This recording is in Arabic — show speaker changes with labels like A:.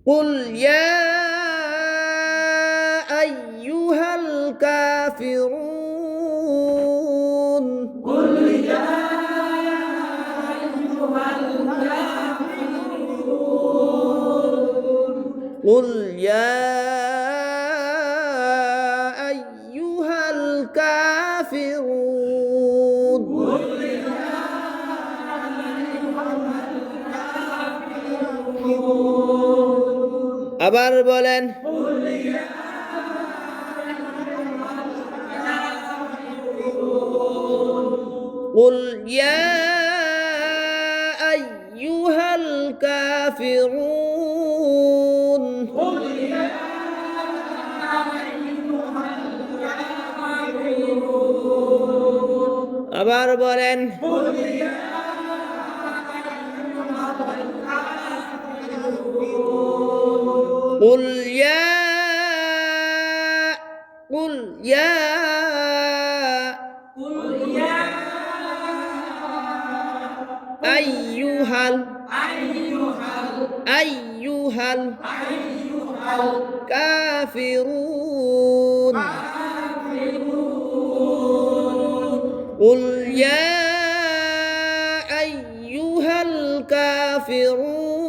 A: قل يا أيها الكافرون
B: قل يا أيها الكافرون
A: قل يا أيها الكافرون
B: قل يا أيها الكافرون
A: আবার বলেন
B: قل يا
A: قل يا أيها الكافرون
B: قل يا أيها الكافرون
A: আবার বলেন
B: قل يا
A: قل يا قل يا
B: قل يا
A: أيها
B: أيها
A: أيها
B: أيها
A: الكافرون
B: الكافرون
A: قل يا أيها الكافرون